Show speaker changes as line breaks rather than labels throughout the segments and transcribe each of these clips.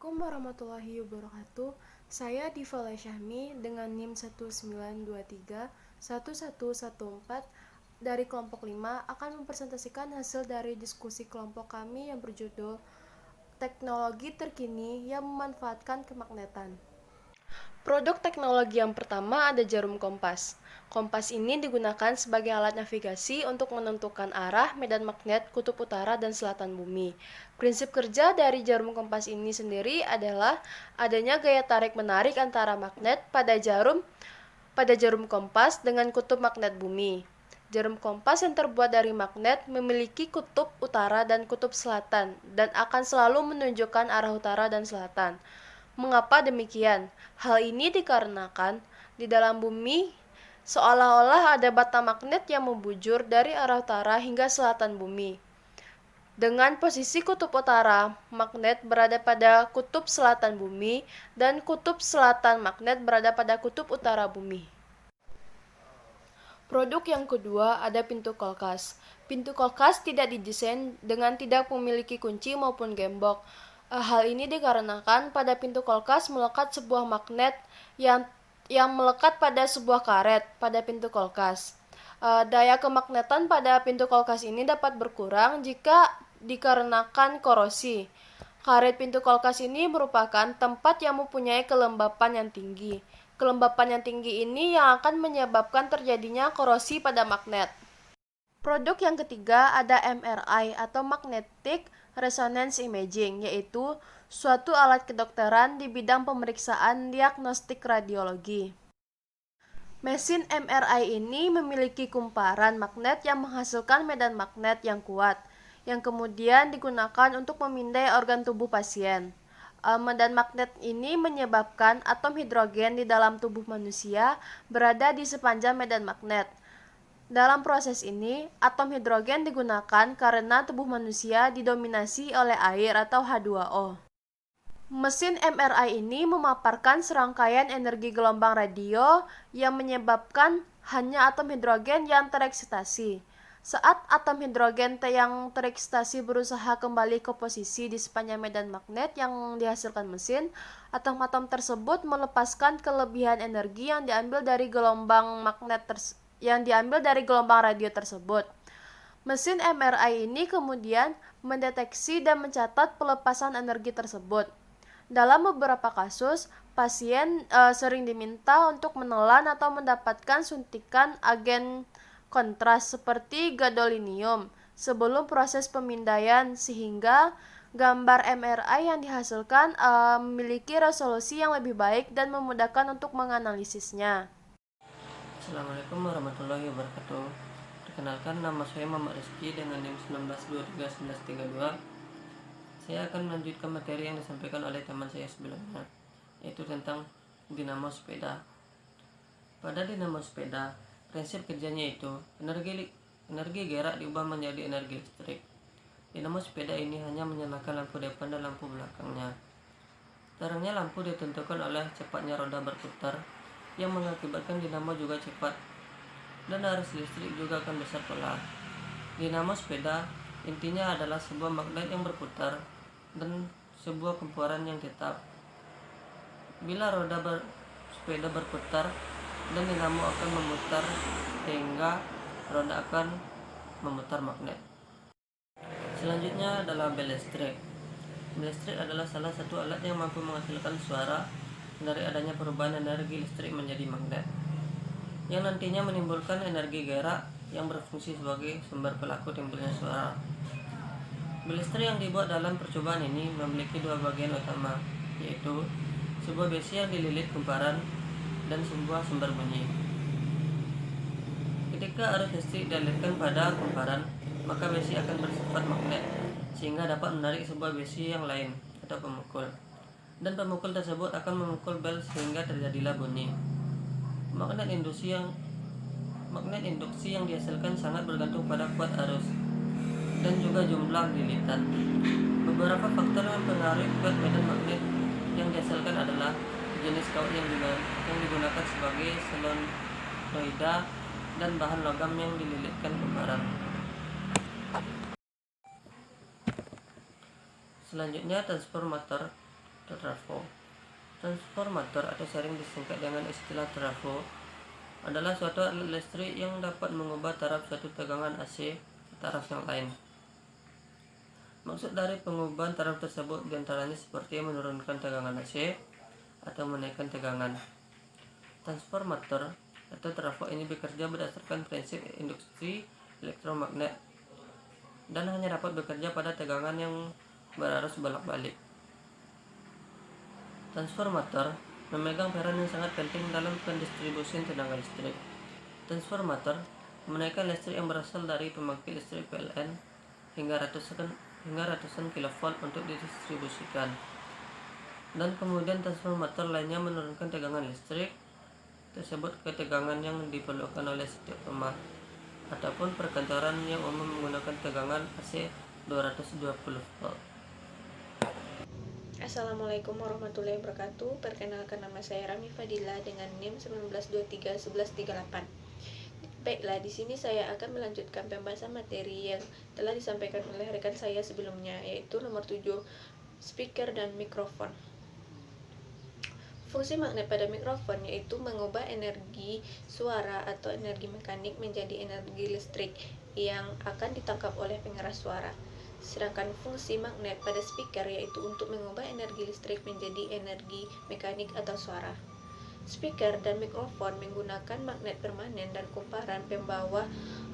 Assalamualaikum warahmatullahi wabarakatuh. Saya Diva Syahmi dengan NIM 19231114 dari kelompok 5 akan mempresentasikan hasil dari diskusi kelompok kami yang berjudul Teknologi Terkini yang Memanfaatkan Kemagnetan. Produk teknologi yang pertama ada jarum kompas. Kompas ini digunakan sebagai alat navigasi untuk menentukan arah medan magnet kutub utara dan selatan bumi. Prinsip kerja dari jarum kompas ini sendiri adalah adanya gaya tarik-menarik antara magnet pada jarum kompas dengan kutub magnet bumi. Jarum kompas yang terbuat dari magnet memiliki kutub utara dan kutub selatan dan akan selalu menunjukkan arah utara dan selatan. Mengapa demikian? Hal ini dikarenakan di dalam bumi seolah-olah ada bata magnet yang membujur dari arah utara hingga selatan bumi. Dengan posisi kutub utara, magnet berada pada kutub selatan bumi dan kutub selatan magnet berada pada kutub utara bumi. Produk yang kedua ada pintu kulkas. Pintu kulkas tidak didesain dengan tidak memiliki kunci maupun gembok. Hal ini dikarenakan pada pintu kulkas melekat sebuah magnet yang melekat pada sebuah karet pada pintu kulkas. Daya kemagnetan pada pintu kulkas ini dapat berkurang jika dikarenakan korosi. Karet pintu kulkas ini merupakan tempat yang mempunyai kelembapan yang tinggi. Kelembapan yang tinggi ini yang akan menyebabkan terjadinya korosi pada magnet. Produk yang ketiga ada MRI atau Magnetic Resonance Imaging, yaitu suatu alat kedokteran di bidang pemeriksaan diagnostik radiologi. Mesin MRI ini memiliki kumparan magnet yang menghasilkan medan magnet yang kuat, yang kemudian digunakan untuk memindai organ tubuh pasien. Medan magnet ini menyebabkan atom hidrogen di dalam tubuh manusia berada di sepanjang medan magnet. Dalam proses ini, atom hidrogen digunakan karena tubuh manusia didominasi oleh air atau H2O. Mesin MRI ini memaparkan serangkaian energi gelombang radio yang menyebabkan hanya atom hidrogen yang tereksitasi. Saat atom hidrogen yang tereksitasi berusaha kembali ke posisi di sepanjang medan magnet yang dihasilkan mesin, atom-atom tersebut melepaskan kelebihan energi yang diambil dari gelombang radio tersebut. Mesin MRI ini kemudian mendeteksi dan mencatat pelepasan energi tersebut. Dalam beberapa kasus, pasien sering diminta untuk menelan atau mendapatkan suntikan agen kontras seperti gadolinium sebelum proses pemindaian sehingga gambar MRI yang dihasilkan memiliki resolusi yang lebih baik dan memudahkan untuk menganalisisnya.
Assalamualaikum warahmatullahi wabarakatuh. Perkenalkan, nama saya Muhammad Rizky dengan NIM 19231132. Saya akan melanjutkan materi yang disampaikan oleh teman saya sebelumnya, yaitu tentang dinamo sepeda. Pada dinamo sepeda, prinsip kerjanya itu energi gerak diubah menjadi energi listrik. Dinamo sepeda ini hanya menyalakan lampu depan dan lampu belakangnya. Terangnya lampu ditentukan oleh cepatnya roda berputar yang mengakibatkan dinamo juga cepat dan arus listrik juga akan besar pula. Dinamo sepeda intinya adalah sebuah magnet yang berputar dan sebuah kumparan yang tetap. Bila roda sepeda berputar dan dinamo akan memutar sehingga roda akan memutar magnet. Selanjutnya adalah bel listrik. Bel listrik adalah salah satu alat yang mampu menghasilkan suara dari adanya perubahan energi listrik menjadi magnet, yang nantinya menimbulkan energi gerak yang berfungsi sebagai sumber pelaku timbulnya suara. Bel listrik yang dibuat dalam percobaan ini memiliki dua bagian utama, yaitu sebuah besi yang dililit kumparan dan sebuah sumber bunyi. Ketika arus listrik dialirkan pada kumparan, maka besi akan bersifat magnet sehingga dapat menarik sebuah besi yang lain atau pemukul, dan pemukul tersebut akan memukul bel sehingga terjadilah bunyi. Magnet induksi yang dihasilkan sangat bergantung pada kuat arus dan juga jumlah lilitan. Beberapa faktor yang mempengaruhi kuat medan magnet yang dihasilkan adalah jenis kawat yang digunakan sebagai solenoida dan bahan logam yang dililitkan kumparan. Selanjutnya transformator. atau trafo. Transformator atau sering disingkat dengan istilah trafo adalah suatu alat listrik yang dapat mengubah taraf suatu tegangan AC ke taraf yang lain. Maksud dari pengubahan taraf tersebut diantaranya seperti menurunkan tegangan AC atau menaikkan tegangan. Transformator atau trafo ini bekerja berdasarkan prinsip induksi elektromagnet dan hanya dapat bekerja pada tegangan yang berarus bolak-balik. Transformator memegang peran yang sangat penting dalam pendistribusian tenaga listrik. Transformator menaikkan listrik yang berasal dari pembangkit listrik PLN hingga ratusan kilovolt untuk didistribusikan. Dan kemudian transformator lainnya menurunkan tegangan listrik tersebut ke tegangan yang diperlukan oleh setiap rumah ataupun perkantoran yang umum menggunakan tegangan AC 220 volt.
Assalamualaikum warahmatullahi wabarakatuh. Perkenalkan, nama saya Rami Fadila dengan NIM 19231138. Baiklah, di sini saya akan melanjutkan pembahasan materi yang telah disampaikan oleh rekan saya sebelumnya, yaitu nomor 7, speaker dan mikrofon. Fungsi magnet pada mikrofon yaitu mengubah energi suara atau energi mekanik menjadi energi listrik yang akan ditangkap oleh pengeras suara. Sedangkan fungsi magnet pada speaker yaitu untuk mengubah energi listrik menjadi energi mekanik atau suara. Speaker dan mikrofon menggunakan magnet permanen dan kumparan pembawa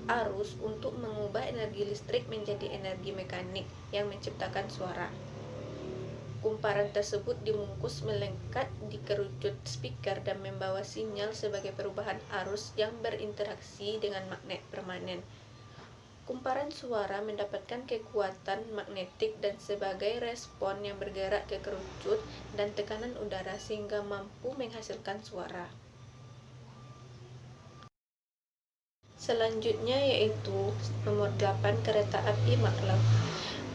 arus untuk mengubah energi listrik menjadi energi mekanik yang menciptakan suara. Kumparan tersebut dimungkus melekat di kerucut speaker dan membawa sinyal sebagai perubahan arus yang berinteraksi dengan magnet permanen. Kumparan suara mendapatkan kekuatan magnetik dan sebagai respon yang bergerak ke kerucut dan tekanan udara sehingga mampu menghasilkan suara. Selanjutnya yaitu nomor 8, kereta api maglev.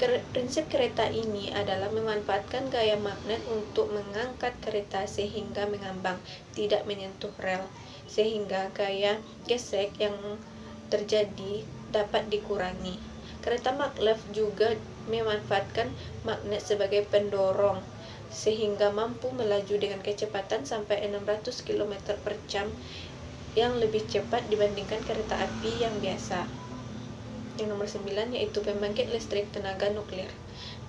Prinsip kereta ini adalah memanfaatkan gaya magnet untuk mengangkat kereta sehingga mengambang, tidak menyentuh rel, sehingga gaya gesek yang terjadi dapat dikurangi. Kereta maglev juga memanfaatkan magnet sebagai pendorong, sehingga mampu melaju dengan kecepatan sampai 600 km per jam yang lebih cepat dibandingkan kereta api yang biasa. Yang nomor 9 yaitu pembangkit listrik tenaga nuklir.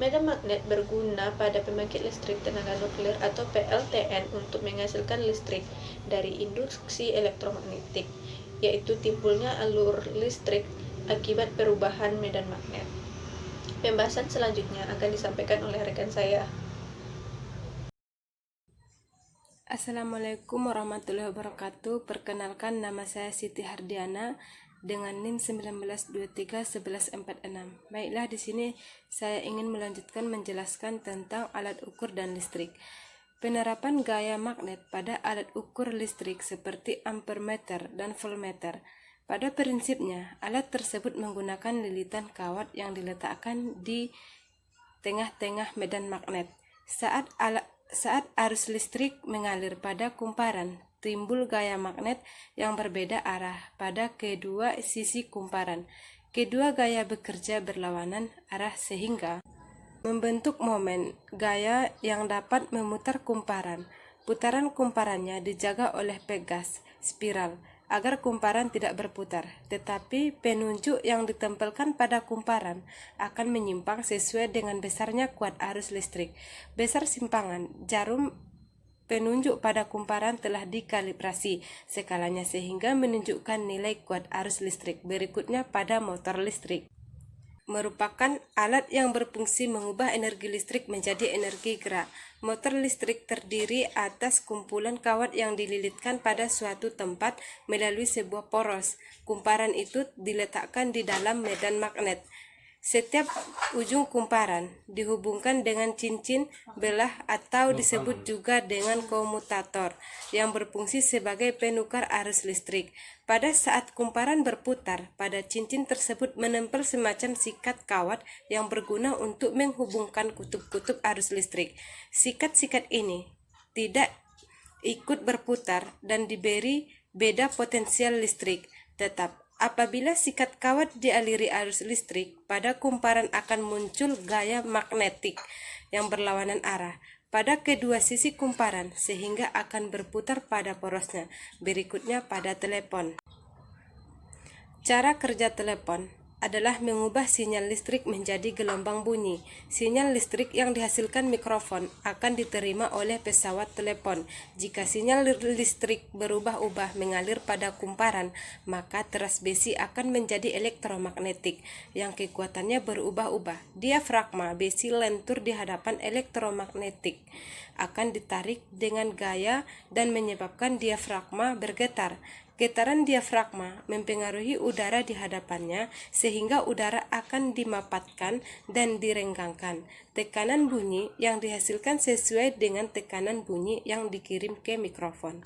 Medan magnet berguna pada pembangkit listrik tenaga nuklir atau PLTN untuk menghasilkan listrik dari induksi elektromagnetik, yaitu timbulnya alur listrik akibat perubahan medan magnet. Pembahasan selanjutnya akan disampaikan oleh rekan saya.
Assalamualaikum warahmatullahi wabarakatuh. Perkenalkan, nama saya Siti Hardiana dengan NIM 19231146. Baiklah, di sini saya ingin melanjutkan menjelaskan tentang alat ukur dan listrik. Penerapan gaya magnet pada alat ukur listrik seperti ampermeter dan voltmeter. Pada prinsipnya, alat tersebut menggunakan lilitan kawat yang diletakkan di tengah-tengah medan magnet. Saat arus listrik mengalir pada kumparan, timbul gaya magnet yang berbeda arah pada kedua sisi kumparan. Kedua gaya bekerja berlawanan arah sehingga membentuk momen gaya yang dapat memutar kumparan. Putaran kumparannya dijaga oleh pegas spiral agar kumparan tidak berputar, tetapi penunjuk yang ditempelkan pada kumparan akan menyimpang sesuai dengan besarnya kuat arus listrik. Besar simpangan jarum penunjuk pada kumparan telah dikalibrasi skalanya sehingga menunjukkan nilai kuat arus listrik. Berikutnya pada motor listrik. Merupakan alat yang berfungsi mengubah energi listrik menjadi energi gerak. Motor listrik terdiri atas kumpulan kawat yang dililitkan pada suatu tempat melalui sebuah poros. Kumparan itu diletakkan di dalam medan magnet. Setiap ujung kumparan dihubungkan dengan cincin belah atau disebut juga dengan komutator yang berfungsi sebagai penukar arus listrik. Pada saat kumparan berputar, pada cincin tersebut menempel semacam sikat kawat yang berguna untuk menghubungkan kutub-kutub arus listrik. Sikat-sikat ini tidak ikut berputar dan diberi beda potensial listrik, tetap apabila sikat kawat dialiri arus listrik, pada kumparan akan muncul gaya magnetik yang berlawanan arah. pada kedua sisi kumparan sehingga akan berputar pada porosnya. Berikutnya pada telepon. Cara kerja telepon adalah mengubah sinyal listrik menjadi gelombang bunyi. Sinyal listrik yang dihasilkan mikrofon akan diterima oleh pesawat telepon. Jika sinyal listrik berubah-ubah mengalir pada kumparan, maka teras besi akan menjadi elektromagnetik yang kekuatannya berubah-ubah. Diafragma besi lentur di hadapan elektromagnetik akan ditarik dengan gaya dan menyebabkan diafragma bergetar. Getaran diafragma mempengaruhi udara di hadapannya sehingga udara akan dimapatkan dan direnggangkan. Tekanan bunyi yang dihasilkan sesuai dengan tekanan bunyi yang dikirim ke mikrofon.